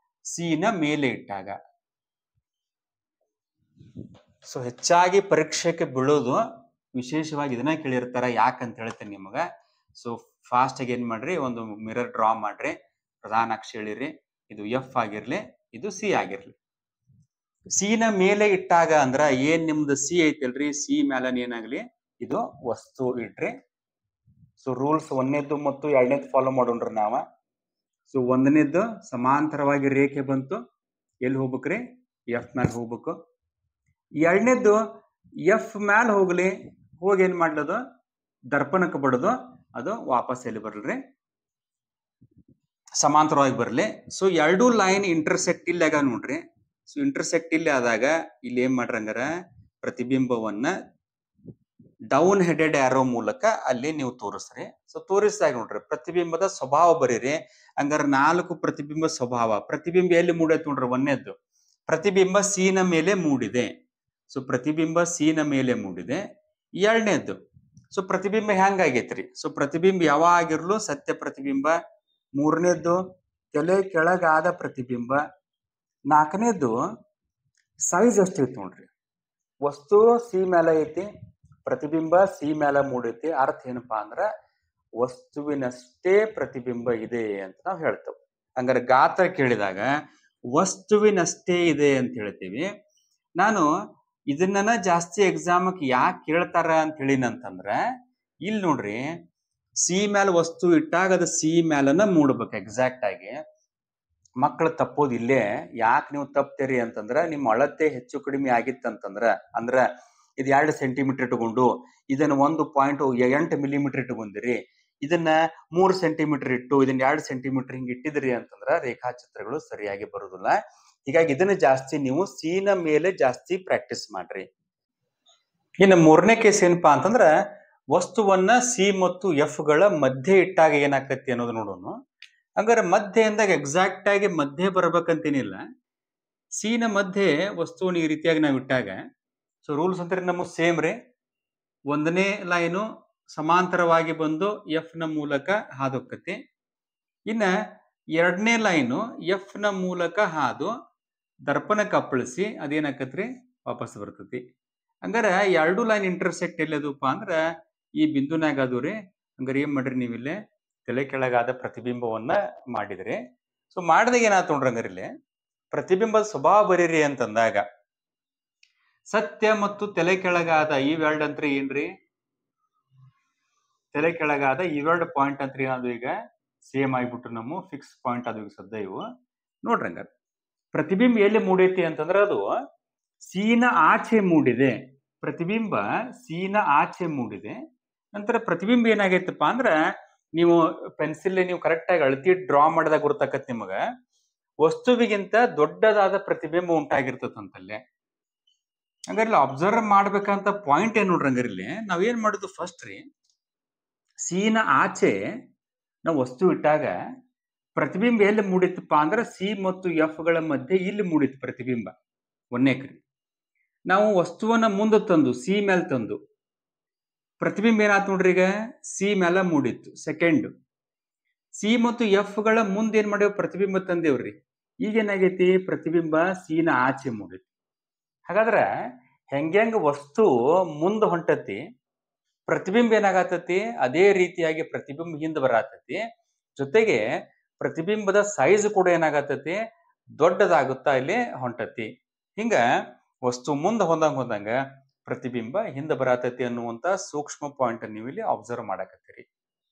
ಸಿ ನ ಮೇಲೆ ಇಟ್ಟಾಗ. ಸೊ ಹೆಚ್ಚಾಗಿ ಪರೀಕ್ಷೆಗೆ ಬೀಳೋದು ವಿಶೇಷವಾಗಿ ಇದನ್ನ ಕೇಳಿರ್ತಾರ, ಯಾಕಂತ ಹೇಳ್ತೇನೆ ನಿಮಗ. ಸೊ ಫಾಸ್ಟ್ ಆಗಿ ಏನ್ ಮಾಡ್ರಿ, ಒಂದು ಮಿರರ್ ಡ್ರಾ ಮಾಡ್ರಿ, ಪ್ರಧಾನ ಅಕ್ಷ ಹೇಳಿರಿ, ಇದು ಎಫ್ ಆಗಿರ್ಲಿ, ಇದು ಸಿ ಆಗಿರ್ಲಿ. ಸಿ ನ ಮೇಲೆ ಇಟ್ಟಾಗ ಅಂದ್ರ ಏನ್ ನಿಮ್ದು ಸಿ ಐತಿಲ್ರಿ, ಸಿ ಮೇಲೆ ಏನಾಗ್ಲಿ ಇದು ವಸ್ತು ಇಡ್ರಿ. ಸೊ ರೂಲ್ಸ್ ಒಂದನೇದ್ದು ಮತ್ತು ಎರಡನೇದ್ದು ಫಾಲೋ ಮಾಡೋಣ್ರಿ ನಾವ. ಸೊ ಒಂದನೇದ್ದು ಸಮಾಂತರವಾಗಿ ರೇಖೆ ಬಂತು, ಎಲ್ಲಿ ಹೋಗ್ಬೇಕ್ರಿ, ಎಫ್ ಮ್ಯಾಲ ಹೋಗ್ಬೇಕು. ಎರಡನೇದ್ದು ಎಫ್ ಮ್ಯಾಲ ಹೋಗ್ಲಿ, ಹೋಗಿ ಏನ್ ಮಾಡ್ಲದು, ದರ್ಪಣಕ್ಕೆ ಬಡದು ಅದು ವಾಪಸ್ ಎಲ್ಲಿ ಬರ್ಲ್ರಿ, ಸಮಾಂತರವಾಗಿ ಬರ್ಲಿ. ಸೊ ಎರಡು ಲೈನ್ ಇಂಟರ್ಸೆಕ್ಟ್ ಇಲ್ಲಿ ಆಗ ನೋಡ್ರಿ. ಸೊ ಇಂಟರ್ಸೆಕ್ಟ್ ಇಲ್ಲಿ ಆದಾಗ ಇಲ್ಲಿ ಏನ್ ಮಾಡ್ರಿ, ಹಂಗಾರ ಪ್ರತಿಬಿಂಬವನ್ನ ಡೌನ್ ಹೆಡೆಡ್ ಆರೋ ಮೂಲಕ ಅಲ್ಲಿ ನೀವು ತೋರಿಸ್ರಿ. ಸೊ ತೋರಿಸಿದಾಗ ನೋಡ್ರಿ ಪ್ರತಿಬಿಂಬದ ಸ್ವಭಾವ ಬರೀರಿ. ಹಂಗಾರ 4 ಪ್ರತಿಬಿಂಬ ಸ್ವಭಾವ. ಪ್ರತಿಬಿಂಬ ಎಲ್ಲಿ ಮೂಡೈತಿ ನೋಡ್ರಿ, ಒಂದೇದ್ದು ಪ್ರತಿಬಿಂಬ ಸೀನ ಮೇಲೆ ಮೂಡಿದೆ. ಸೊ ಪ್ರತಿಬಿಂಬ ಸೀನ ಮೇಲೆ ಮೂಡಿದೆ. ಎರಡನೇದ್ದು ಸೊ ಪ್ರತಿಬಿಂಬ ಹೆಂಗಾಗೈತ್ರಿ, ಸೊ ಪ್ರತಿಬಿಂಬ ಯಾವಾಗಿರ್ಲು ಸತ್ಯ ಪ್ರತಿಬಿಂಬ. ಮೂರನೇದ್ದು ತಲೆ ಕೆಳಗಾದ ಪ್ರತಿಬಿಂಬ. ನಾಲ್ಕನೇದ್ದು ಸೈಜ್ ಎಷ್ಟೈತಿ ನೋಡ್ರಿ, ವಸ್ತು ಸಿ ಮೇಲೆ ಐತಿ, ಪ್ರತಿಬಿಂಬ ಸಿ ಮೇಲೆ ಮೂಡೈತಿ. ಅರ್ಥ ಏನಪ್ಪಾ ಅಂದ್ರ ವಸ್ತುವಿನಷ್ಟೇ ಪ್ರತಿಬಿಂಬ ಇದೆ ಅಂತ ನಾವು ಹೇಳ್ತೇವೆ. ಹಂಗಾರೆ ಗಾತ್ರ ಕೇಳಿದಾಗ ವಸ್ತುವಿನಷ್ಟೇ ಇದೆ ಅಂತ ಹೇಳ್ತೀವಿ. ನಾನು ಇದನ್ನ ಜಾಸ್ತಿ ಎಕ್ಸಾಮಕ್ಕೆ ಯಾಕೆ ಕೇಳ್ತಾರ ಅಂತ ಹೇಳಿನಂತಂದ್ರ, ಇಲ್ಲಿ ನೋಡ್ರಿ ಸಿ ಮ್ಯಾಲ ವಸ್ತು ಇಟ್ಟಾಗ ಅದು ಸಿ ಮ್ಯಾಲನ ಮೂಡ್ಬೇಕು ಎಕ್ಸಾಕ್ಟ್ ಆಗಿ. ಮಕ್ಕಳು ತಪ್ಪೋದು ಇಲ್ಲೇ. ಯಾಕೆ ನೀವು ತಪ್ತೀರಿ ಅಂತಂದ್ರ, ನಿಮ್ಮ ಅಳತೆ ಹೆಚ್ಚು ಕಡಿಮೆ ಆಗಿತ್ತಂತಂದ್ರ, ಅಂದ್ರ ಇದು 2 ಸೆಂಟಿಮೀಟರ್ ಇಟ್ಕೊಂಡು ಇದನ್ನ 1.8 ಮಿಲಿಮೀಟರ್ ಇಟ್ಕೊಂಡಿರಿ, ಇದನ್ನ 3 ಸೆಂಟಿಮೀಟರ್ ಇಟ್ಟು ಇದನ್ನ 2 ಸೆಂಟಿಮೀಟರ್ ಹಿಂಗ್ ಇಟ್ಟಿದ್ರಿ ಅಂತಂದ್ರ ರೇಖಾಚಿತ್ರಗಳು ಸರಿಯಾಗಿ ಬರುದಿಲ್ಲ. ಹೀಗಾಗಿ ಇದನ್ನ ಜಾಸ್ತಿ ನೀವು ಸೀನ ಮೇಲೆ ಜಾಸ್ತಿ ಪ್ರಾಕ್ಟೀಸ್ ಮಾಡ್ರಿ. ಇನ್ನು ಮೂರನೇ ಕೇಸ್ ಏನಪ್ಪಾ ಅಂತಂದ್ರ, ವಸ್ತುವನ್ನ ಸಿ ಮತ್ತು ಎಫ್ ಗಳ ಮಧ್ಯೆ ಇಟ್ಟಾಗ ಏನಾಕತಿ ಅನ್ನೋದು ನೋಡೋಣ. ಹಂಗಾರೆ ಮಧ್ಯೆ ಅಂದಾಗ ಎಕ್ಸಾಕ್ಟ್ ಆಗಿ ಮಧ್ಯೆ ಬರ್ಬೇಕಂತೇನಿಲ್ಲ. ಸಿನ ಮಧ್ಯೆ ವಸ್ತುವನ್ನ ಈ ರೀತಿಯಾಗಿ ನಾವು ಇಟ್ಟಾಗ, ಸೊ ರೂಲ್ಸ್ ಅಂತಾರೆ ನಮಗೆ ಸೇಮ್ ರೀ. ಒಂದನೇ ಲೈನು ಸಮಾಂತರವಾಗಿ ಬಂದು ಎಫ್ ನ ಮೂಲಕ ಹಾದೊಕ್ಕತಿ. ಇನ್ನ ಎರಡನೇ ಲೈನು ಎಫ್ ನ ಮೂಲಕ ಹಾದು ದರ್ಪಣ ಕಪ್ಪಳಿಸಿ ಅದೇನಾಕತ್ರಿ, ವಾಪಸ್ ಬರ್ತತಿ. ಹಂಗಾರ ಎರಡು ಲೈನ್ ಇಂಟರ್ಸೆಕ್ಟ್ ಎಲ್ಲದಪ್ಪ ಅಂದ್ರ ಈ ಬಿಂದುನಾಗ ಅದು ರೀ. ಹಂಗಾರೆ ಏನ್ ಮಾಡ್ರಿ, ನೀವಿಲ್ಲೇ ತಲೆ ಕೆಳಗಾದ ಪ್ರತಿಬಿಂಬವನ್ನ ಮಾಡಿದ್ರಿ. ಸೊ ಮಾಡಿದಾಗ ಏನಾಯ್ತು ನೋಡ್ರಿ, ಹಂಗಾರೆ ಇಲ್ಲಿ ಪ್ರತಿಬಿಂಬದ ಸ್ವಭಾವ ಬರೀರಿ ಅಂತಂದಾಗ ಸತ್ಯ ಮತ್ತು ತಲೆ ಕೆಳಗಾದ ಇವೆರಡು ಅಂತ ಏನ್ರಿ, ತಲೆ ಕೆಳಗಾದ ಇವೆರಡು ಪಾಯಿಂಟ್ ಅಂತ ಏನಾದ್ರು ಈಗ ಸೇಮ್ ಆಗಿಬಿಟ್ಟು ನಮ್ಮ ಫಿಕ್ಸ್ ಪಾಯಿಂಟ್ ಅದು ಈಗ ಸದ್ಯ ಇವು ನೋಡ್ರಿ. ಹಂಗಾರೆ ಪ್ರತಿಬಿಂಬ ಎಲ್ಲಿ ಮೂಡೈತಿ ಅಂತಂದ್ರೆ ಅದು ಸೀನ ಆಚೆ ಮೂಡಿದೆ. ಪ್ರತಿಬಿಂಬ ಸಿನ ಆಚೆ ಮೂಡಿದೆ. ನಂತರ ಪ್ರತಿಬಿಂಬ ಏನಾಗೈತಪ್ಪ ಅಂದ್ರ ನೀವು ಪೆನ್ಸಿಲ್ ನೀವು ಕರೆಕ್ಟ್ ಆಗಿ ಅಳತಿ ಡ್ರಾ ಮಾಡಿದಾಗ ಗೊತ್ತಾಕತ್ ನಿಮಗ ವಸ್ತುವಿಗಿಂತ ದೊಡ್ಡದಾದ ಪ್ರತಿಬಿಂಬ ಉಂಟಾಗಿರ್ತದಂತಲ್ಲೇ. ಹಂಗಾರಿಲ್ಲ ಅಬ್ಸರ್ವ್ ಮಾಡ್ಬೇಕಂತ ಪಾಯಿಂಟ್ ಏನ್ ನೋಡ್ರಿ. ಹಂಗಾರಿಲ್ಲಿ ನಾವೇನ್ ಮಾಡುದು ಫಸ್ಟ್ ರೀ, ಸಿನ ಆಚೆ ನಾವು ವಸ್ತು ಇಟ್ಟಾಗ ಪ್ರತಿಬಿಂಬ ಎಲ್ಲಿ ಮೂಡಿತಪ್ಪ ಅಂದ್ರೆ ಸಿ ಮತ್ತು ಎಫ್ ಗಳ ಮಧ್ಯೆ ಇಲ್ಲಿ ಮೂಡಿತ್ತು ಪ್ರತಿಬಿಂಬ ಒಂದೇಕ್ರಿ. ನಾವು ವಸ್ತುವನ್ನ ಮುಂದೆ ತಂದು ಸಿ ಮೇಲೆ ತಂದು ಪ್ರತಿಬಿಂಬ ಏನಾಯ್ತು ನೋಡ್ರಿ, ಈಗ ಸಿ ಮೇಲೆ ಮೂಡಿತ್ತು. ಸೆಕೆಂಡ್ ಸಿ ಮತ್ತು ಎಫ್ ಗಳ ಮುಂದೆ ಏನ್ ಮಾಡ್ಯಾವ ಪ್ರತಿಬಿಂಬ ತಂದೇವ್ರಿ. ಈಗ ಏನಾಗೈತಿ ಪ್ರತಿಬಿಂಬ ಸಿನ ಆಚೆ ಮೂಡಿತ್ತು. ಹಾಗಾದ್ರ ಹೆಂಗ್ ವಸ್ತು ಮುಂದೆ ಹೊಂಟತಿ ಪ್ರತಿಬಿಂಬ ಏನಾಗತತಿ ಅದೇ ರೀತಿಯಾಗಿ ಪ್ರತಿಬಿಂಬ ಹಿಂದೆ ಬರತತಿ. ಜೊತೆಗೆ ಪ್ರತಿಬಿಂಬದ ಸೈಜ್ ಕೂಡ ಏನಾಗತತಿ ದೊಡ್ಡದಾಗುತ್ತಾ ಇಲ್ಲಿ ಹೊಂಟತಿ. ಹಿಂಗ ವಸ್ತು ಮುಂದೆ ಹೋದಂಗ ಪ್ರತಿಬಿಂಬ ಹಿಂದೆ ಬರತತಿ ಅನ್ನುವಂತ ಸೂಕ್ಷ್ಮ ಪಾಯಿಂಟ್ ನೀವು ಇಲ್ಲಿ ಅಬ್ಸರ್ವ್ ಮಾಡಕತ್ತೀರಿ.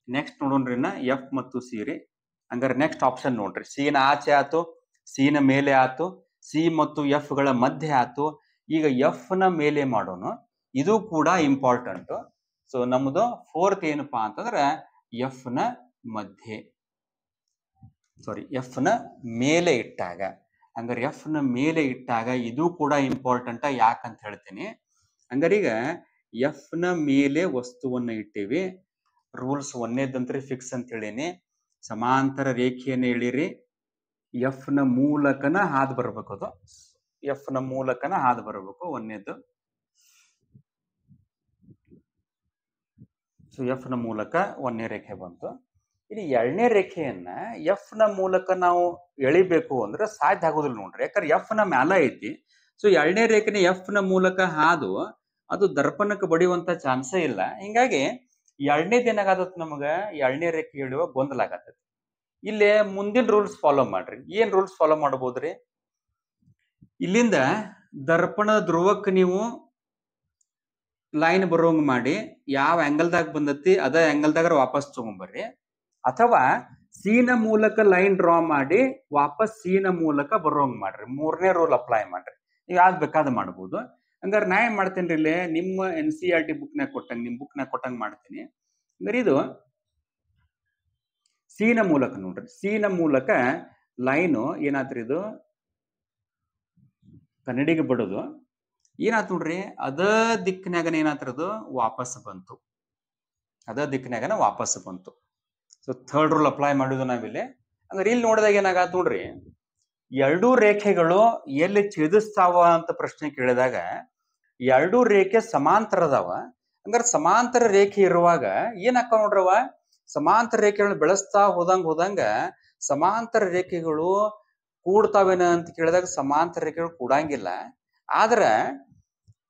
ನೆಕ್ಸ್ಟ್ ನೋಡೋಣ್ರಿ ಎಫ್ ಮತ್ತು ಸಿ ರೀ. ಹಂಗಾರೆ ನೆಕ್ಸ್ಟ್ ಆಪ್ಷನ್ ನೋಡ್ರಿ, ಸಿನ ಆಚೆ ಆತು, ಸಿನ ಮೇಲೆ ಆತು, ಸಿ ಮತ್ತು ಎಫ್ ಗಳ ಮಧ್ಯೆ ಆತು. ಈಗ ಎಫ್ ನ ಮೇಲೆ ಮಾಡೋಣ, ಇದು ಕೂಡ ಇಂಪಾರ್ಟೆಂಟ್. ಸೊ ನಮ್ದು ಫೋರ್ತ್ ಏನಪ್ಪಾ ಅಂತಂದ್ರೆ ಎಫ್ ನ ಮಧ್ಯೆ, ಸಾರಿ ಎಫ್ ನ ಮೇಲೆ ಇಟ್ಟಾಗ. ಹಂಗಾರೆ ಎಫ್ ನ ಮೇಲೆ ಇಟ್ಟಾಗ ಇದು ಕೂಡ ಇಂಪಾರ್ಟೆಂಟ್. ಯಾಕಂತ ಹೇಳ್ತೀನಿ, ಹಂಗಾರೆ ಈಗ ಎಫ್ ನ ಮೇಲೆ ವಸ್ತುವನ್ನ ಇಟ್ಟೇವಿ. ರೂಲ್ಸ್ ಒಂದೇದಂತ್ರಿ ಫಿಕ್ಸ್ ಅಂತ ಹೇಳೀನಿ. ಸಮಾಂತರ ರೇಖೆಯನ್ನು ಎಳಿರಿ, ಎಫ್ ನ ಮೂಲಕನ ಹಾದು ಬರ್ಬೇಕು. ಅದು ಎಫ್ ನ ಮೂಲಕನ ಹಾದು ಬರಬೇಕು ಒಂದೇದ್ದು. ಸೊ ಎಫ್ ನ ಮೂಲಕ ಒಂದನೇ ರೇಖೆ ಬಂತು. ಇಲ್ಲಿ ಎರಡನೇ ರೇಖೆಯನ್ನ ಎಫ್ ನ ಮೂಲಕ ನಾವು ಎಳಿಬೇಕು ಅಂದ್ರೆ ಸಾಧ್ಯ ಆಗೋದಿಲ್ಲ ನೋಡ್ರಿ. ಯಾಕಂದ್ರೆ ಎಫ್ ನ ಮ್ಯಾಲ ಐತಿ. ಸೊ ಎರಡನೇ ರೇಖೆನ ಎಫ್ ನ ಮೂಲಕ ಹಾದು ಅದು ದರ್ಪಣಕ್ಕೆ ಬಡಿಯುವಂತ ಚಾನ್ಸೇ ಇಲ್ಲ. ಹಿಂಗಾಗಿ ಎರಡನೇದು ಏನಾಗತ್ತ ನಮಗ ಎರಡನೇ ರೇಖೆ ಎಳುವ ಗೊಂದಲ ಆಗತ್ತೈತಿ. ಇಲ್ಲೇ ಮುಂದಿನ ರೂಲ್ಸ್ ಫಾಲೋ ಮಾಡ್ರಿ. ಏನ್ ರೂಲ್ಸ್ ಫಾಲೋ ಮಾಡಬಹುದ್ರಿ, ಇಲ್ಲಿಂದ ದರ್ಪಣ ಧ್ರುವಕ್ಕೆ ನೀವು ಲೈನ್ ಬರೋಂಗ್ ಮಾಡಿ ಯಾವ ಆಂಗಲ್ದಾಗ ಬಂದತಿ ಅದ ಆಂಗಲ್ದಾಗ ವಾಪಸ್ ತಗೊಂಡ್ಬರ್ರಿ. ಅಥವಾ ಸಿನ ಮೂಲಕ ಲೈನ್ ಡ್ರಾ ಮಾಡಿ ವಾಪಸ್ ಸಿನ ಮೂಲಕ ಬರೋಂಗ್ ಮಾಡ್ರಿ. ಮೂರನೇ ರೂಲ್ ಅಪ್ಲೈ ಮಾಡ್ರಿ. ನೀವು ಯಾವ್ದು ಬೇಕಾದ ಮಾಡ್ಬೋದು. ಹಂಗಾರೆ ನಾ ಏನ್ ಮಾಡ್ತೇನ್ರಿ, ಇಲ್ಲಿ ನಿಮ್ಮ NCERT ಬುಕ್ನಾಗ ಕೊಟ್ಟಂಗ ನಿಮ್ ಬುಕ್ನಾಗ ಕೊಟ್ಟಂಗ ಮಾಡ್ತೀನಿ. ಹಂಗಾರೆ ಇದು ಸಿನ ಮೂಲಕ ನೋಡ್ರಿ, ಸಿನ ಮೂಲಕ ಲೈನು ಏನಾತ್ರಿ ಇದು ಕನ್ನಡಿಗೆ ಬಡೋದು ಏನಾತ್ ನೋಡ್ರಿ, ಅದ ದಿಕ್ಕಿನಾಗನ ಏನಾತ್ರದು ವಾಪಸ್ ಬಂತು. ಅದ ದಿಕ್ಕಿನಾಗನ ವಾಪಸ್ ಬಂತು. ಸೊ ಥರ್ಡ್ ರೂಲ್ ಅಪ್ಲೈ ಮಾಡುದು ನಾವಿಲ್ಲಿ. ಹಂಗಾರೆ ಇಲ್ಲಿ ನೋಡಿದಾಗ ಏನಾಗತ್ ನೋಡ್ರಿ, ಎರಡೂ ರೇಖೆಗಳು ಎಲ್ಲಿ ಛೇದಿಸ್ತಾವ ಅಂತ ಪ್ರಶ್ನೆ ಕೇಳಿದಾಗ ಎರಡೂ ರೇಖೆ ಸಮಾಂತರ ಅದಾವ. ಹಂಗಾರೆ ಸಮಾಂತರ ರೇಖೆ ಇರುವಾಗ ಏನಾಕ್ಕ ನೋಡ್ರವ, ಸಮಾಂತರ ರೇಖೆಗಳನ್ನ ಬೆಳೆಸ್ತಾ ಹೋದಂಗ ಸಮಾಂತರ ರೇಖೆಗಳು ಕೂಡ್ತಾವೇನ ಅಂತ ಕೇಳಿದಾಗ ಸಮಾಂತರ ರೇಖೆಗಳು ಕೂಡಂಗಿಲ್ಲ. ಆದ್ರ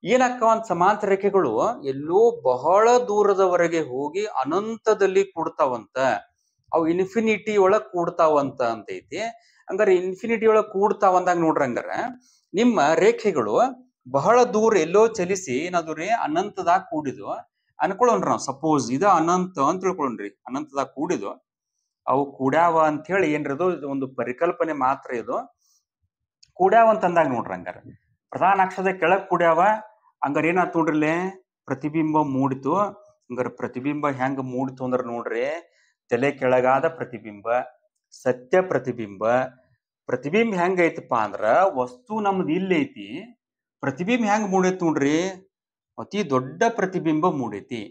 ಏನಕ್ಕ ಸಮಾಂತರ ರೇಖೆಗಳು ಎಲ್ಲೋ ಬಹಳ ದೂರದವರೆಗೆ ಹೋಗಿ ಅನಂತದಲ್ಲಿ ಕೂಡ್ತಾವಂತ. ಅವು ಇನ್ಫಿನಿಟಿ ಒಳಗ್ ಕೂಡ್ತಾವಂತ ಅಂತೈತಿ. ಹಂಗಾರೆ ಇನ್ಫಿನಿಟಿ ಒಳಗ್ ಕೂಡ್ತಾವಂದಾಗ ನೋಡ್ರಿ, ಹಂಗಾರ ನಿಮ್ಮ ರೇಖೆಗಳು ಬಹಳ ದೂರ ಎಲ್ಲೋ ಚಲಿಸಿ ಏನಾದ್ರಿ ಅನಂತದಾಗ ಕೂಡಿದು ಅನ್ಕೊಳ್ಳೋಣ್ರಿ. ನಾವು ಸಪೋಸ್ ಇದ ಅನಂತ ಅಂತ ತಿಳ್ಕೊಳ್ಳೋಣ್ರಿ, ಅನಂತದಾಗ ಕೂಡಿದು ಅವು ಕೂಡ್ಯಾವ ಅಂತ ಹೇಳಿ ಏನ್ರದು ಒಂದು ಪರಿಕಲ್ಪನೆ ಮಾತ್ರ. ಇದು ಕೂಡ್ಯಾವ ಅಂತಂದಾಗ ನೋಡ್ರಿ, ಹಂಗಾರ ಪ್ರಧಾನ ಅಕ್ಷದ ಕೆಳಗ್ ಕೂಡ್ಯಾವ. ಹಂಗಾರ ಏನಾತ್ ನೋಡ್ರಿಲೆ ಪ್ರತಿಬಿಂಬ ಮೂಡಿತು. ಹಂಗಾರ ಪ್ರತಿಬಿಂಬ ಹೆಂಗ ಮೂಡಿತು ಅಂದ್ರ ನೋಡ್ರಿ, ತಲೆ ಕೆಳಗಾದ ಪ್ರತಿಬಿಂಬ, ಸತ್ಯ ಪ್ರತಿಬಿಂಬ. ಪ್ರತಿಬಿಂಬ ಹೆಂಗ ಐತಪ್ಪ ಅಂದ್ರ ವಸ್ತು ನಮ್ದು ಇಲ್ಲಿ ಐತಿ, ಪ್ರತಿಬಿಂಬ ಹೆಂಗ್ ಮೂಡೈತಿ ನೋಡ್ರಿ, ಅತಿ ದೊಡ್ಡ ಪ್ರತಿಬಿಂಬ ಮೂಡೈತಿ.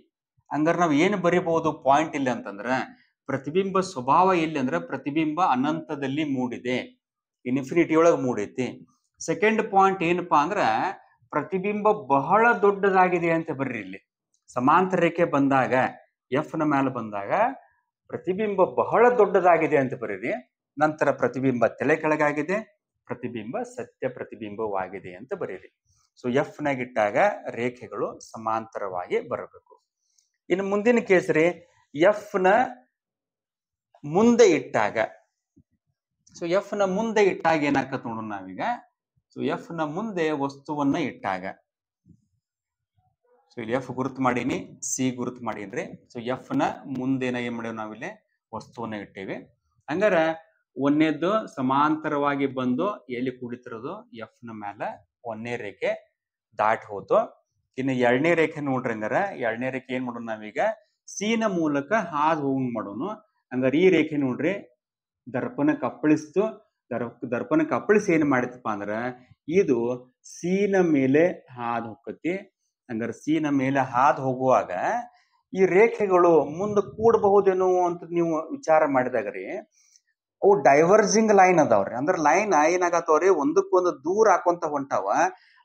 ಹಂಗಾರ ನಾವ್ ಏನ್ ಬರೀಬಹುದು ಪಾಯಿಂಟ್ ಇಲ್ಲಿ ಅಂತಂದ್ರ, ಪ್ರತಿಬಿಂಬ ಸ್ವಭಾವ ಎಲ್ಲಿ ಅಂದ್ರ ಪ್ರತಿಬಿಂಬ ಅನಂತದಲ್ಲಿ ಮೂಡಿದೆ, ಇನ್ಫಿನಿಟಿ ಒಳಗ್ ಮೂಡೈತಿ. ಸೆಕೆಂಡ್ ಪಾಯಿಂಟ್ ಏನಪ್ಪಾ ಅಂದ್ರ ಪ್ರತಿಬಿಂಬ ಬಹಳ ದೊಡ್ಡದಾಗಿದೆ ಅಂತ ಬರ್ರಿ. ಇಲ್ಲಿ ಸಮಾಂತರ ರೇಖೆ ಬಂದಾಗ ಎಫ್ ನ ಮೇಲೆ ಬಂದಾಗ ಪ್ರತಿಬಿಂಬ ಬಹಳ ದೊಡ್ಡದಾಗಿದೆ ಅಂತ ಬರೀರಿ. ನಂತರ ಪ್ರತಿಬಿಂಬ ತಲೆ ಕೆಳಗಾಗಿದೆ, ಪ್ರತಿಬಿಂಬ ಸತ್ಯ ಪ್ರತಿಬಿಂಬವಾಗಿದೆ ಅಂತ ಬರೀರಿ. ಸೊ ಎಫ್ ನಾಗಿಟ್ಟಾಗ ರೇಖೆಗಳು ಸಮಾಂತರವಾಗಿ ಬರಬೇಕು. ಇನ್ನು ಮುಂದಿನ ಕೇಸ್ ರೀ, ಎಫ್ ನ ಮುಂದೆ ಇಟ್ಟಾಗ. ಸೊ ಎಫ್ ನ ಮುಂದೆ ಇಟ್ಟಾಗ ಏನಾಕತ್ ನೋಡೋಣ ನಾವೀಗ. ಸೊ ಎಫ್ ನ ಮುಂದೆ ವಸ್ತುವನ್ನ ಇಟ್ಟಾಗ, ಸೊ ಇಲ್ಲಿ ಎಫ್ ಗುರುತು ಮಾಡೀನಿ, ಸಿ ಗುರುತು ಮಾಡೀನ್ರಿ. ಸೊ ಎಫ್ ನ ಮುಂದೆ ಏನ್ ಮಾಡೇವ್ ನಾವಿಲ್ಲಿ ವಸ್ತುವನ್ನ ಇಟ್ಟೇವಿ. ಹಂಗಾರ ಒಂದೇದ್ದು ಸಮಾಂತರವಾಗಿ ಬಂದು ಎಲ್ಲಿ ಕೂಡಿತಿರೋದು ಎಫ್ ನ ಮೇಲೆ ಒಂದೇ ರೇಖೆ ದಾಟಿ ಹೋತು. ಇನ್ನು ಎರಡನೇ ರೇಖೆ ನೋಡ್ರಿ ಹಂಗಾರ ಎರಡನೇ ರೇಖೆ ಏನ್ ಮಾಡೋಣ ನಾವೀಗ ಸೀನ ಮೂಲಕ ಹಾದು ಹೋಗಂಗ್ ಮಾಡೋನು. ಹಂಗಾರ ಈ ರೇಖೆ ನೋಡ್ರಿ ದರ್ಪಣ ಕಪ್ಪಳಿಸ್ತು, ದರ್ಪಣ ಕಪ್ಪಳಿಸಿ ಏನ್ ಮಾಡಿತಪ್ಪ ಅಂದ್ರ ಇದು ಸೀನ ಮೇಲೆ ಹಾದು ಹೋಗತಿ. ಹಂಗಾರ ಸೀನ ಮೇಲೆ ಹಾದು ಹೋಗುವಾಗ ಈ ರೇಖೆಗಳು ಮುಂದೆ ಕೂಡಬಹುದೇನೋ ಅಂತ ನೀವು ವಿಚಾರ ಮಾಡಿದಾಗ್ರಿ ಅವು ಡೈವರ್ಜಿಂಗ್ ಲೈನ್ ಅದಾವ್ರಿ. ಅಂದ್ರ ಲೈನ್ ಏನಾಗತ್ತವ್ರಿ ಒಂದಕ್ಕೊಂದು ದೂರ ಹಾಕೊಂತ ಹೊಂಟಾವ.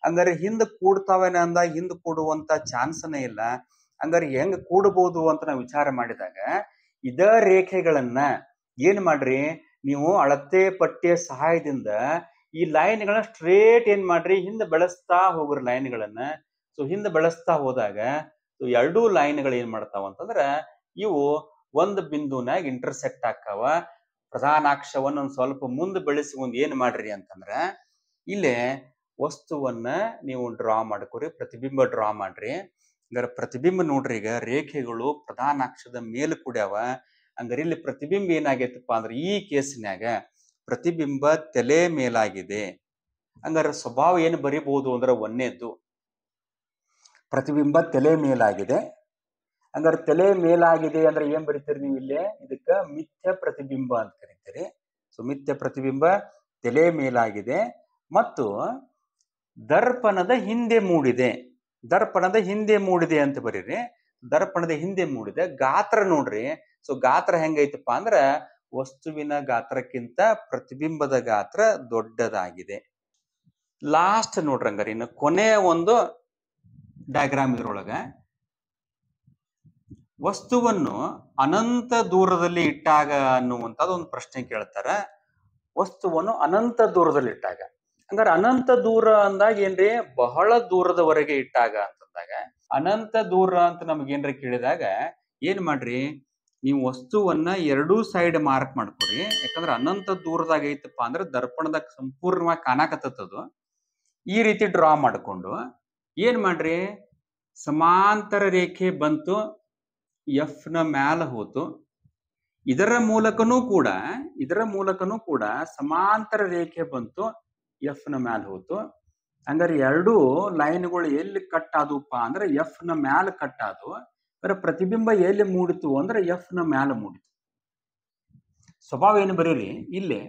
ಹಂಗಾರೆ ಹಿಂದ್ ಕೂಡ್ತಾವೇನ ಅಂದಾಗ ಹಿಂದ್ ಕೂಡುವಂತ ಚಾನ್ಸನೇ ಇಲ್ಲ. ಹಂಗಾರೆ ಹೆಂಗ್ ಕೂಡಬಹುದು ಅಂತ ನಾವು ವಿಚಾರ ಮಾಡಿದಾಗ ಇದ ರೇಖೆಗಳನ್ನ ಏನ್ ಮಾಡ್ರಿ ನೀವು ಅಳತೆ ಪಟ್ಟಿಯ ಸಹಾಯದಿಂದ ಈ ಲೈನ್ಗಳನ್ನ ಸ್ಟ್ರೇಟ್ ಏನ್ ಮಾಡ್ರಿ ಹಿಂದೆ ಬೆಳೆಸ್ತಾ ಹೋಗ್ರಿ ಲೈನ್ಗಳನ್ನ. ಸೊ ಹಿಂದೆ ಬೆಳೆಸ್ತಾ ಹೋದಾಗ ಎರಡೂ ಲೈನ್ಗಳು ಏನ್ ಮಾಡ್ತಾವ ಅಂತಂದ್ರ ಇವು ಒಂದು ಬಿಂದುನಾಗ ಇಂಟರ್ಸೆಕ್ಟ್ ಆಕಾವ. ಪ್ರಧಾನಾಕ್ಷವನ್ನ ಒಂದ್ ಸ್ವಲ್ಪ ಮುಂದೆ ಬೆಳೆಸಿ ಒಂದ್ ಏನ್ ಮಾಡ್ರಿ ಅಂತಂದ್ರ ಇಲ್ಲೇ ವಸ್ತುವನ್ನ ನೀವು ಡ್ರಾ ಮಾಡ್ಕೊರಿ, ಪ್ರತಿಬಿಂಬ ಡ್ರಾ ಮಾಡ್ರಿ. ಹಂಗಾರೆ ಪ್ರತಿಬಿಂಬ ನೋಡ್ರಿ ಈಗ ರೇಖೆಗಳು ಪ್ರಧಾನಾಕ್ಷದ ಮೇಲೆ ಕೂಡ್ಯಾವ. ಹಂಗಾರೆ ಇಲ್ಲಿ ಪ್ರತಿಬಿಂಬ ಏನಾಗೈತಪ್ಪ ಅಂದ್ರೆ ಈ ಕೇಸಿನ್ಯಾಗ ಪ್ರತಿಬಿಂಬ ತಲೆ ಮೇಲಾಗಿದೆ. ಹಂಗಾರೆ ಸ್ವಭಾವ ಏನು ಬರಿಬಹುದು ಅಂದ್ರೆ ಒಂದೇದ್ದು ಪ್ರತಿಬಿಂಬ ತಲೆ ಮೇಲಾಗಿದೆ. ಹಂಗಾರೆ ತಲೆ ಮೇಲಾಗಿದೆ ಅಂದ್ರೆ ಏನ್ ಬರೀತೀರಿ ನೀವು ಇಲ್ಲೇ ಇದಕ್ಕ ಮಿಥ್ಯ ಪ್ರತಿಬಿಂಬ ಅಂತ ಕರೀತೀರಿ. ಸೊ ಮಿಥ್ಯ ಪ್ರತಿಬಿಂಬ ತಲೆ ಮೇಲಾಗಿದೆ ಮತ್ತು ದರ್ಪಣದ ಹಿಂದೆ ಮೂಡಿದೆ. ದರ್ಪಣದ ಹಿಂದೆ ಮೂಡಿದೆ ಅಂತ ಬರೀರಿ. ದರ್ಪಣದ ಹಿಂದೆ ಮೂಡಿದೆ. ಗಾತ್ರ ನೋಡ್ರಿ. ಸೊ ಗಾತ್ರ ಹೆಂಗೈತಪ್ಪ ಅಂದ್ರ ವಸ್ತುವಿನ ಗಾತ್ರಕ್ಕಿಂತ ಪ್ರತಿಬಿಂಬದ ಗಾತ್ರ ದೊಡ್ಡದಾಗಿದೆ. ಲಾಸ್ಟ್ ನೋಡ್ರಿ ಹಂಗಾರೆ ಇನ್ನು ಕೊನೆಯ ಒಂದು ಡಯಾಗ್ರಾಮ್ ಇದ್ರೊಳಗ ವಸ್ತುವನ್ನು ಅನಂತ ದೂರದಲ್ಲಿ ಇಟ್ಟಾಗ ಅನ್ನುವಂಥದ್ದು ಒಂದು ಪ್ರಶ್ನೆ ಕೇಳ್ತಾರ. ವಸ್ತುವನ್ನು ಅನಂತ ದೂರದಲ್ಲಿ ಇಟ್ಟಾಗ ಹಂಗಾರೆ ಅನಂತ ದೂರ ಅಂದಾಗ ಏನ್ರಿ ಬಹಳ ದೂರದವರೆಗೆ ಇಟ್ಟಾಗ ಅಂತಂದಾಗ ಅನಂತ ದೂರ ಅಂತ ನಮ್ಗೇನ್ರಿ ಕೇಳಿದಾಗ ಏನ್ ಮಾಡ್ರಿ ನೀವು ವಸ್ತುವನ್ನ ಎರಡೂ ಸೈಡ್ ಮಾರ್ಕ್ ಮಾಡ್ಕೊರಿ. ಯಾಕಂದ್ರೆ ಅನಂತ ದೂರದಾಗ ಐತಪ್ಪ ಅಂದ್ರೆ ದರ್ಪಣದಾಗ ಸಂಪೂರ್ಣವಾಗಿ ಕಾಣಕತ್ತದು. ಈ ರೀತಿ ಡ್ರಾ ಮಾಡ್ಕೊಂಡು ಏನ್ ಮಾಡ್ರಿ ಸಮಾಂತರ ರೇಖೆ ಬಂತು, ಎಫ್ ನ ಮ್ಯಾಲ ಹೋತು. ಇದರ ಮೂಲಕನೂ ಕೂಡ ಸಮಾಂತರ ರೇಖೆ ಬಂತು, ಎಫ್ ನ ಮ್ಯಾಲ ಹೋತು. ಹಂಗಾರೆ ಎರಡೂ ಲೈನ್ಗಳು ಎಲ್ಲಿ ಕಟ್ ಆದವಪ್ಪ ಅಂದ್ರೆ ಎಫ್ ನ ಮ್ಯಾಲ ಕಟ್ ಆದವು. ಅಂದ್ರೆ ಪ್ರತಿಬಿಂಬ ಎಲ್ಲಿ ಮೂಡಿತು ಅಂದ್ರೆ ಎಫ್ ನ ಮ್ಯಾಲ ಮೂಡಿತು. ಸ್ವಭಾವ ಏನು ಬರೀರಿ ಇಲ್ಲಿ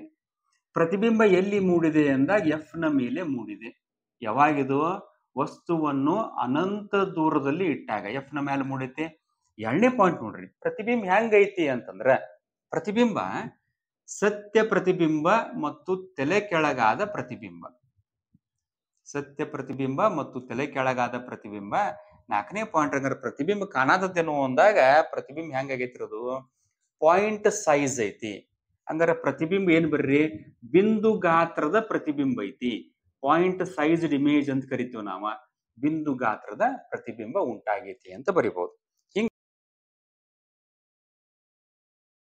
ಪ್ರತಿಬಿಂಬ ಎಲ್ಲಿ ಮೂಡಿದೆ ಅಂದಾಗ ಎಫ್ ನ ಮೇಲೆ ಮೂಡಿದೆ. ಯಾವಾಗಿದು ವಸ್ತುವನ್ನು ಅನಂತ ದೂರದಲ್ಲಿ ಇಟ್ಟಾಗ ಎಫ್ ನ ಮೇಲೆ ಮೂಡೈತಿ. ಎರಡನೇ ಪಾಯಿಂಟ್ ನೋಡ್ರಿ ಪ್ರತಿಬಿಂಬ ಹೆಂಗೈತಿ ಅಂತಂದ್ರ ಪ್ರತಿಬಿಂಬ ಸತ್ಯ ಪ್ರತಿಬಿಂಬ ಮತ್ತು ತಲೆ ಕೆಳಗಾದ ಪ್ರತಿಬಿಂಬ. ಸತ್ಯ ಪ್ರತಿಬಿಂಬ ಮತ್ತು ತಲೆ ಕೆಳಗಾದ ಪ್ರತಿಬಿಂಬ. ನಾಲ್ಕನೇ ಪಾಯಿಂಟ್ ಹಂಗಾರೆ ಪ್ರತಿಬಿಂಬ ಕಾಣಾದತ್ತೇನೋ ಅಂದಾಗ ಪ್ರತಿಬಿಂಬ ಹೆಂಗಾಗೈತಿರೋದು ಪಾಯಿಂಟ್ ಸೈಜ್ ಐತಿ. ಹಂಗಾರೆ ಪ್ರತಿಬಿಂಬ ಏನ್ ಬರ್ರಿ ಬಿಂದು ಗಾತ್ರದ ಪ್ರತಿಬಿಂಬ ಐತಿ. ಪಾಯಿಂಟ್ ಸೈಜ್ಡ್ ಇಮೇಜ್ ಅಂತ ಕರಿತೀವಿ ನಾವ. ಬಿಂದು ಗಾತ್ರದ ಪ್ರತಿಬಿಂಬ ಉಂಟಾಗೈತಿ ಅಂತ ಬರಿಬಹುದು.